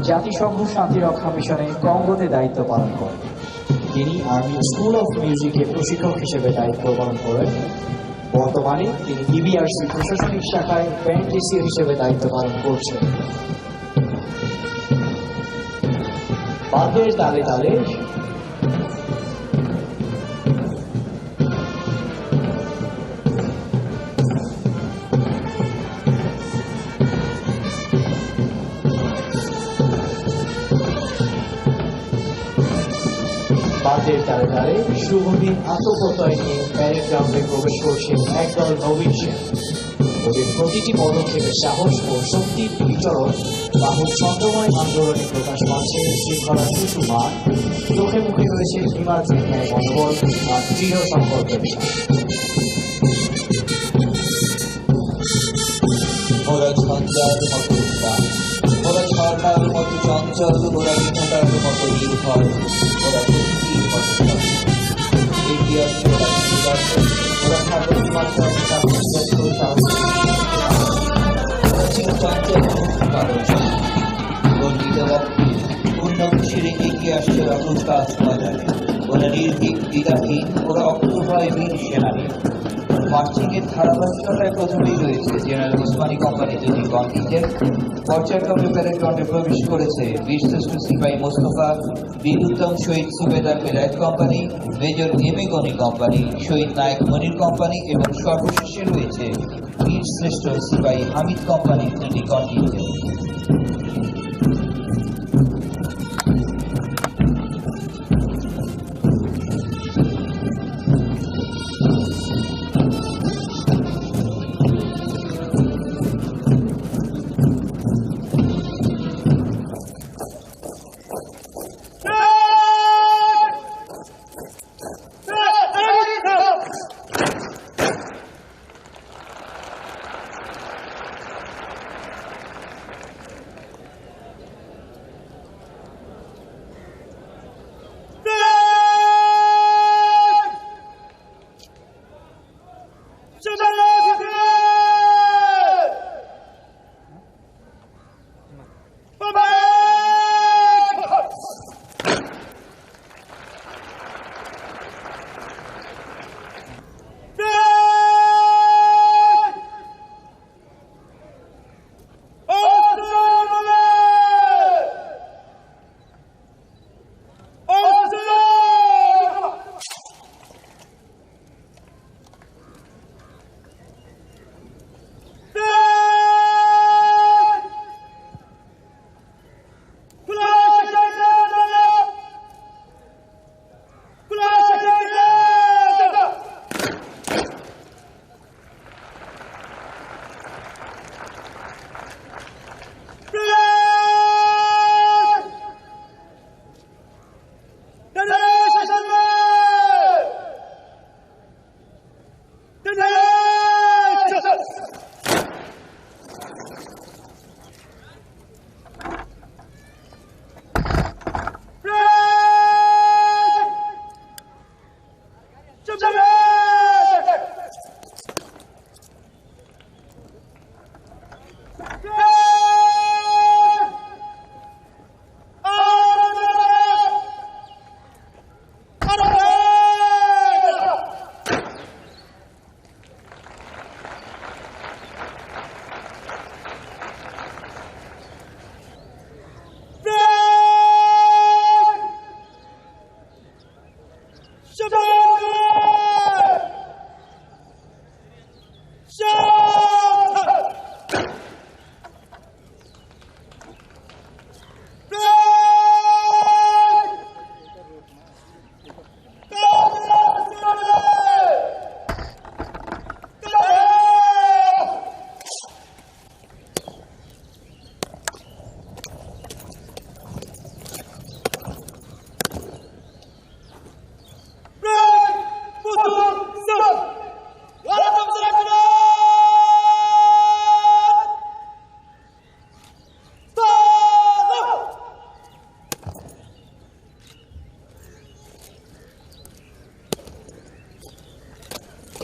জাতিসংঘ শান্তিরক্ষা মিশনে কঙ্গোতে দায়িত্ব পালন করেন। তিনি আর্মি স্কুল অফ মিউজিকে প্রশিক্ষক হিসেবে দায়িত্ব পালন করেন। বর্তমানে তিনি ইবিআরসি প্রশাসনিক শাখায় ব্যান্ড ডিসি হিসেবে দায়িত্ব পালন করছেন। বাদ্যের তালে তালে বাদ্যের তালে তালে শুভদিন আত্মপ্রত্যয় নিয়ে প্যারেড গ্রাউন্ডে প্রবেশ করছেন একদল নবীন সেনা। ওদের প্রতিটি পদক্ষেপের সাহস ও শক্তির বিচরণ বাহুর ছন্দময় আন্দোলনে প্রকাশ পাচ্ছে শৃঙ্খলা সুষুমা। চোখে মুখে রয়েছে হিমাদ্রি ন্যায় মনোবল আর দৃঢ় সংকল্পের ওরা ঝঞ্ঝার মতো উত্তাপ, ওরা ঝর্ণার মতো চঞ্চল, ওরা বিধাতার মতো নির্ভর, ওরা প্রকৃতির মতো এগিয়ে আসছে ওরা খাদ্য মাত্রার পূর্ণ খুশির এগিয়ে আসছে অতুল কাজ বাজারে। ওরা নির্ভীক দ্বিধাহীন, ওরা অক্টোভয় বীর সেনানী। মার্চিংয়ের ধারাবাহিকতায় প্রথমেই রয়েছে জেনারেল ওসমানী কোম্পানি দুটি কন্টিনজেন্ট। পর্যায়ক্রমে প্যারেড গ্রাউন্ডে প্রবেশ করেছে বীরশ্রেষ্ঠ সিপাহী মোস্তফা, বীর উত্তম শহীদ সুবেদার বেলায়েত কোম্পানি, মেজর এম এ গনি কোম্পানি, শহীদ নায়ক মনির কোম্পানি এবং সর্বশেষে রয়েছে বীরশ্রেষ্ঠ সিপাহী হামিদ কোম্পানির দুটি কন্টিনজেন্ট।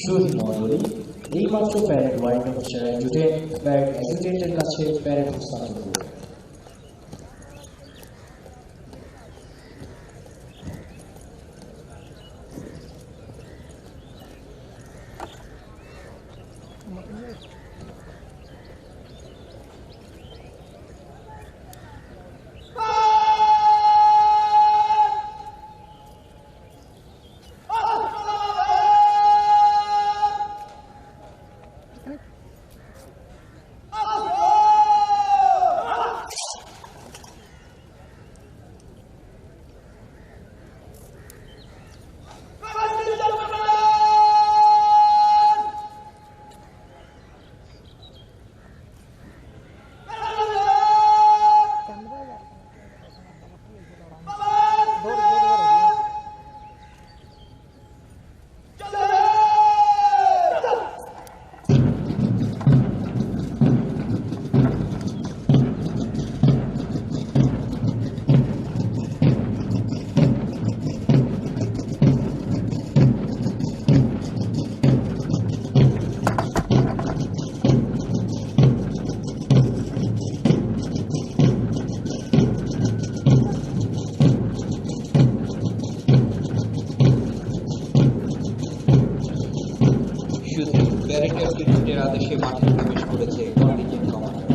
শহীদ মণ্ডলী এইমাত্র প্যারেড ওয়াইড অফিসার অ্যাডজুটেন্ট ব্যাগ অ্যাডজুটেন্টের কাছে প্যারেড হস্তান্তর করবে। ব্রিগেডিয়ার ব্রিগেডের আদেশে মাঠে প্রবেশ করেছে কন্টিনজেন্ট কমান্ডার।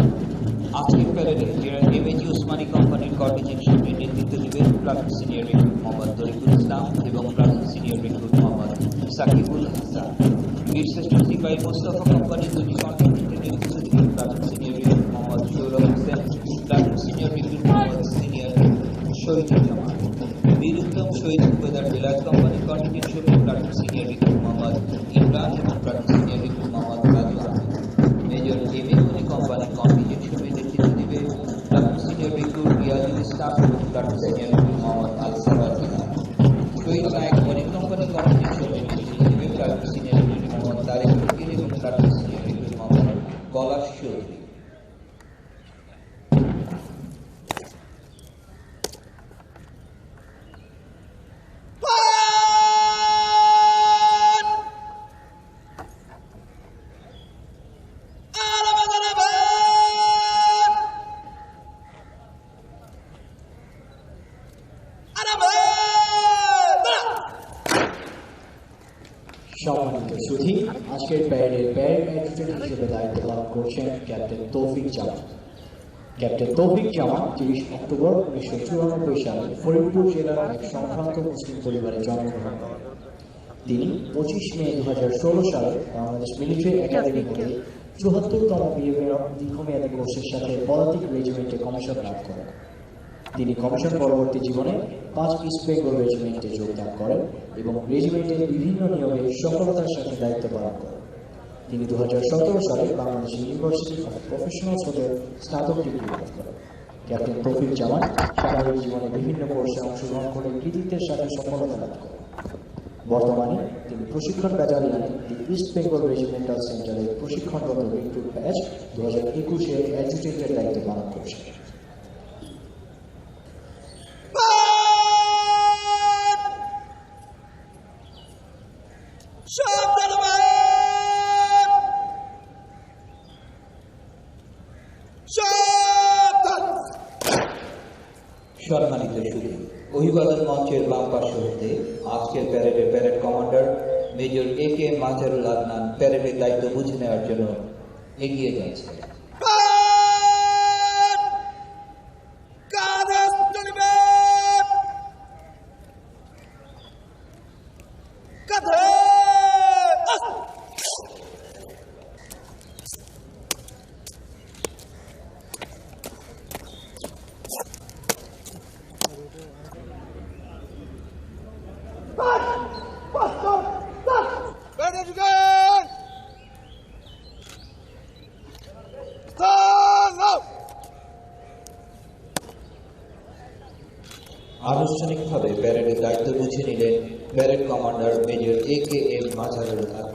আজকের প্যারেডে জেনারেল এমএজি উসমানী কোম্পানির কন্টিনজেন্ট শিবিরের নেতৃত্ব দেবেন platoon senior recruit Mohammad Tarikul Islam এবং platoon senior recruit Mohammad Sakibul Hasan. বীরশ্রেষ্ঠ সিপাহী মোস্তফা কোম্পানির দুটি কন্টিনজেন্টের নেতৃত্ব দেবেন platoon senior recruit Mohammad Sourav Hossain, platoon senior recruit Mohammad senior Shahiduzzaman. বীর উত্তম শহীদ সুবেদার বিলাস কোম্পানির কন্টিনজেন্ট শিবিরের platoon senior recruit Mohammad Imran এবং platoon senior recruit Mohammad Raju Ahmed. Major M A Moni কোম্পানির কন্টিনজেন্ট শিবিরের নেতৃত্ব দেবে প্লাটুন সিনিয়র রিক্রুট রিয়াজুল ইসলাম এবং platoon senior recruit Mohammad Al Saraj. শহীদ নায়ক মনির কোম্পানির কন্টিনজেন্ট শিবিরের নেতৃত্ব দেবে platoon senior recruit Mohammad Tarek Fakir এবং platoon senior recruit Mohammad Palash Chowdhury. সম্মানিত সুধী, আজকের প্যারেডের প্যারেড অ্যাডজুটেন্ট হিসেবে দায়িত্ব পালন করছেন ক্যাপ্টেন তৌফিক জামান। ক্যাপ্টেন তৌফিক জামান 30 অক্টোবর 1994 সালে ফরিদপুর জেলার এক সম্ভ্রান্ত মুসলিম পরিবারে জন্মগ্রহণ করেন। তিনি 25 মে 2016 সালে বাংলাদেশ মিলিটারি একাডেমি হতে 74তম দীর্ঘমেয়াদী কোর্সের সাথে পদাতিক রেজিমেন্টে কমিশন লাভ করেন। তিনি কমিশন পরবর্তী জীবনে 5 ইস্ট বেঙ্গল রেজিমেন্টে যোগদান করেন এবং রেজিমেন্টের বিভিন্ন নিয়োগে সফলতার সাথে দায়িত্ব পালন করেন। তিনি 2017 সালে বাংলাদেশ ইউনিভার্সিটি অফ প্রফেশনালস হতে স্নাতক ডিগ্রি লাভ করেন। ক্যাপ্টেন তৌফিক জামান সামরিক জীবনে বিভিন্ন কোর্সে অংশগ্রহণ করে কৃতিত্বের সাথে সফলতা লাভ করেন। বর্তমানে তিনি প্রশিক্ষণ ব্যাটালিয়নে দি ইস্ট বেঙ্গল রেজিমেন্টাল সেন্টারের প্রশিক্ষণরত রিক্রুট ব্যাচ 2021-এর অ্যাডজুটেন্টের দায়িত্ব পালন করছেন। সম্মানিত সুধী, অভিবাদন মঞ্চের বাম পাশে হতে আজকের প্যারেডের প্যারেড কমান্ডার মেজর এ কে মাজারুল আদনান প্যারেডের দায়িত্ব বুঝে নেওয়ার জন্য এগিয়ে যাচ্ছে। আনুষ্ঠানিকভাবে প্যারেডের দায়িত্ব বুঝে নিলেন parade commander major A K M Mazharul Adnan.